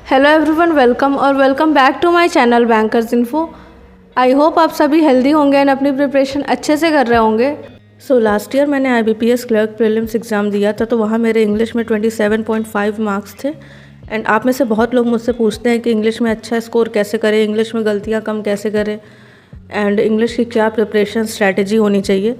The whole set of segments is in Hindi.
Hello everyone, welcome back to my channel bankers info. I hope आप सभी हेल्दी होंगे एंड अपनी प्रिपरेशन अच्छे से कर रहे होंगे। लास्ट ईयर मैंने IBPS क्लर्क प्रीलिम्स एग्ज़ाम दिया था, तो वहाँ मेरे इंग्लिश में 27.5 मार्क्स थे। एंड आप में से बहुत लोग मुझसे पूछते हैं कि इंग्लिश में अच्छा स्कोर कैसे करें, इंग्लिश में गलतियाँ कम कैसे करें एंड इंग्लिश की क्या प्रिपरेशन स्ट्रैटेजी होनी चाहिए।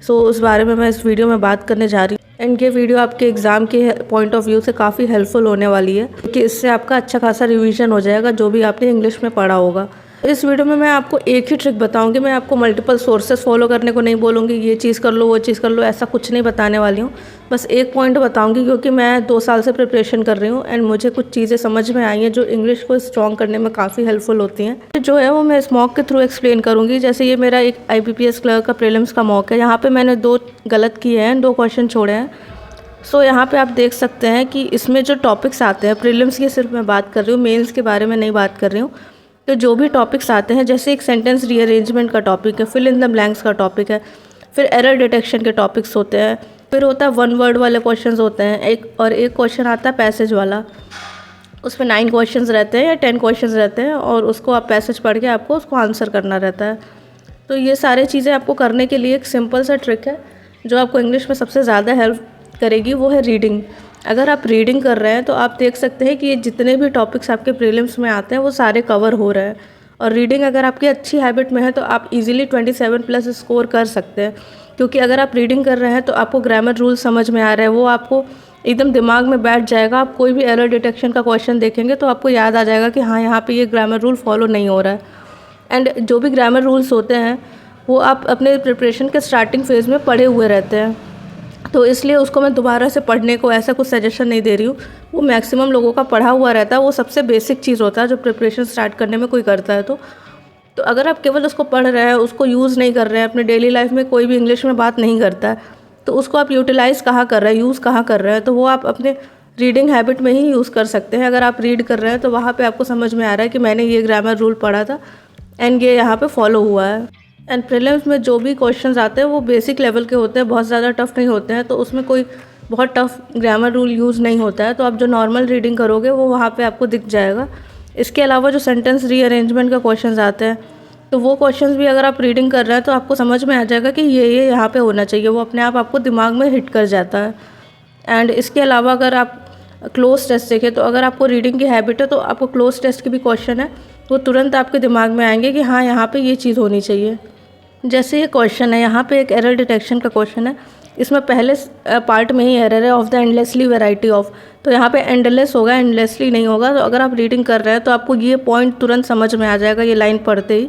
उस बारे में मैं इस वीडियो में बात करने जा रही हूँ। एंड ये वीडियो आपके एग्ज़ाम के पॉइंट ऑफ व्यू से काफ़ी हेल्पफुल होने वाली है, क्योंकि इससे आपका अच्छा खासा रिवीजन हो जाएगा जो भी आपने इंग्लिश में पढ़ा होगा। इस वीडियो में मैं आपको एक ही ट्रिक बताऊंगी। मैं आपको मल्टीपल सोर्सेज फॉलो करने को नहीं बोलूँगी, ये चीज़ कर लो वो चीज़ कर लो, ऐसा कुछ नहीं बताने वाली हूँ। बस एक पॉइंट बताऊँगी, क्योंकि मैं 2 साल से प्रिपरेशन कर रही हूँ एंड मुझे कुछ चीज़ें समझ में आई हैं जो इंग्लिश को स्ट्रॉन्ग करने में काफ़ी हेल्पफुल होती हैं। जो है वो मैं इस मॉक के थ्रू एक्सप्लेन करूँगी। जैसे ये मेरा एक IBPS क्लर्क का प्रीलिम्स का मॉक है। यहाँ पर मैंने 2 गलत किए हैं, 2 क्वेश्चन छोड़े हैं। यहाँ पे आप देख सकते हैं कि इसमें जो टॉपिक्स आते हैं, प्रीलिम्स की सिर्फ मैं बात कर रही हूँ, मेंस के बारे में नहीं बात कर रही हूँ। तो जो भी टॉपिक्स आते हैं, जैसे एक सेंटेंस रीअरेंजमेंट का टॉपिक है, फिल इन द ब्लैंक्स का टॉपिक है, फिर एरर डिटेक्शन के टॉपिक्स होते हैं, फिर होता है 1 वर्ड वाले क्वेश्चंस होते हैं, एक क्वेश्चन आता है पैसेज वाला। उसमें 9 क्वेश्चंस रहते हैं या 10 क्वेश्चंस रहते हैं, और उसको आप पैसेज पढ़ के आपको उसको आंसर करना रहता है। तो ये सारी चीज़ें आपको करने के लिए एक सिंपल सा ट्रिक है जो आपको इंग्लिश में सबसे ज़्यादा हेल्प करेगी, वो है रीडिंग। अगर आप रीडिंग कर रहे हैं तो आप देख सकते हैं कि ये जितने भी टॉपिक्स आपके प्रीलिम्स में आते हैं वो सारे कवर हो रहे हैं। और रीडिंग अगर आपकी अच्छी हैबिट में है तो आप इजीली 27+ स्कोर कर सकते हैं, क्योंकि अगर आप रीडिंग कर रहे हैं तो आपको ग्रामर रूल समझ में आ रहा है, वो आपको एकदम दिमाग में बैठ जाएगा। आप कोई भी एरर डिटेक्शन का क्वेश्चन देखेंगे तो आपको याद आ जाएगा कि हाँ, यहाँ पर ये ग्रामर रूल फॉलो नहीं हो रहा है। एंड जो भी ग्रामर रूल्स होते हैं वो आप अपने प्रिपरेशन के स्टार्टिंग फेज़ में पढ़े हुए रहते हैं, तो इसलिए उसको मैं दोबारा से पढ़ने को ऐसा कुछ सजेशन नहीं दे रही हूँ। वो मैक्सिमम लोगों का पढ़ा हुआ रहता है, वो सबसे बेसिक चीज़ होता है जो प्रिपरेशन स्टार्ट करने में कोई करता है। तो अगर आप केवल उसको पढ़ रहे हैं, उसको यूज़ नहीं कर रहे हैं, अपने डेली लाइफ में कोई भी इंग्लिश में बात नहीं करता है, तो उसको आप यूटिलाइज़ कहाँ कर रहे हैं, यूज़ कहाँ कर रहे हैं, तो वो आप अपने रीडिंग हैबिट में ही यूज़ कर सकते हैं। अगर आप रीड कर रहे हैं तो वहाँ पर आपको समझ में आ रहा है कि मैंने ये ग्रामर रूल पढ़ा था एंड ये यहाँ पर फॉलो हुआ है। एंड प्रीलिम्स में जो भी क्वेश्चंस आते हैं वो बेसिक लेवल के होते हैं, बहुत ज़्यादा टफ नहीं होते हैं, तो उसमें कोई बहुत टफ ग्रामर रूल यूज़ नहीं होता है। तो आप जो नॉर्मल रीडिंग करोगे वो वहाँ पे आपको दिख जाएगा। इसके अलावा जो सेंटेंस रीअरेंजमेंट का क्वेश्चंस आते हैं, तो वो क्वेश्चंस भी अगर आप रीडिंग कर रहे हैं तो आपको समझ में आ जाएगा कि ये यहाँ पे होना चाहिए, वो अपने आप आपको दिमाग में हिट कर जाता है। एंड इसके अलावा अगर आप क्लोज टेस्ट देखें, तो अगर आपको रीडिंग की हैबिट है तो आपको क्लोज टेस्ट के भी क्वेश्चन है वो तुरंत आपके दिमाग में आएंगे कि हाँ, यहाँ पर ये चीज़ होनी चाहिए। जैसे ये क्वेश्चन है, यहाँ पे एक एरर डिटेक्शन का क्वेश्चन है। इसमें पहले पार्ट में ही एरर है, of the endlessly variety of, तो यहाँ पे एंडलेस होगा, एंडलेसली नहीं होगा। तो अगर आप रीडिंग कर रहे हैं तो आपको ये पॉइंट तुरंत समझ में आ जाएगा ये लाइन पढ़ते ही।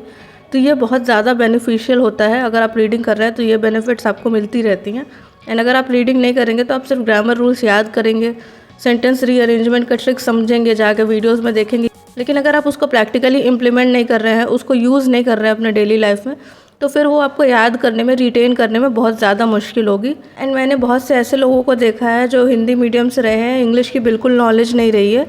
तो ये बहुत ज़्यादा बेनिफिशियल होता है। अगर आप रीडिंग कर रहे हैं तो ये बेनिफिट्स आपको मिलती रहती हैं। एंड अगर आप रीडिंग नहीं करेंगे तो आप सिर्फ ग्रामर रूल्स याद करेंगे, सेंटेंस रीअरेंजमेंट का ट्रिक समझेंगे, जाके वीडियोज़ में देखेंगे, लेकिन अगर आप उसको प्रैक्टिकली इम्प्लीमेंट नहीं कर रहे हैं, उसको यूज़ नहीं कर रहे हैं अपने डेली लाइफ में, तो फिर वो आपको याद करने में, रिटेन करने में बहुत ज़्यादा मुश्किल होगी। एंड मैंने बहुत से ऐसे लोगों को देखा है जो हिंदी मीडियम से रहे हैं, इंग्लिश की बिल्कुल नॉलेज नहीं रही है,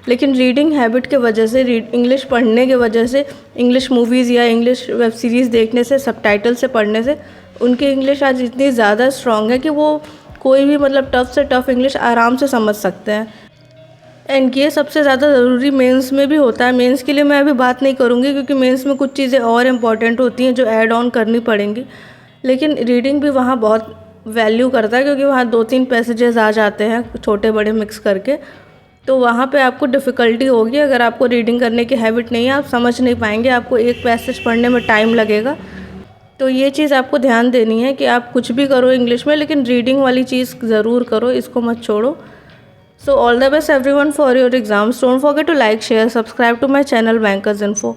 लेकिन रीडिंग हैबिट के वजह से, इंग्लिश पढ़ने के वजह से, इंग्लिश मूवीज़ या इंग्लिश वेब सीरीज़ देखने से, सबटाइटल से पढ़ने से उनकी इंग्लिश आज इतनी ज़्यादा स्ट्रॉन्ग है कि वो कोई भी मतलब टफ़ से टफ़ इंग्लिश आराम से समझ सकते हैं। एंड ये सबसे ज़्यादा ज़रूरी मेंस में भी होता है। मेंस के लिए मैं अभी बात नहीं करूँगी, क्योंकि मेंस में कुछ चीज़ें और इम्पॉर्टेंट होती हैं जो ऐड ऑन करनी पड़ेंगी, लेकिन रीडिंग भी वहाँ बहुत वैल्यू करता है, क्योंकि वहाँ 2-3 पैसेजेस आ जाते हैं छोटे बड़े मिक्स करके। तो वहाँ पे आपको डिफ़िकल्टी होगी। अगर आपको रीडिंग करने की हैबिट नहीं है, आप समझ नहीं पाएंगे, आपको एक पैसेज पढ़ने में टाइम लगेगा। तो ये चीज़ आपको ध्यान देनी है कि आप कुछ भी करो इंग्लिश में, लेकिन रीडिंग वाली चीज़ ज़रूर करो, इसको मत छोड़ो। So all the best everyone for your exams. Don't forget to like, share, subscribe to my channel Bankers Info.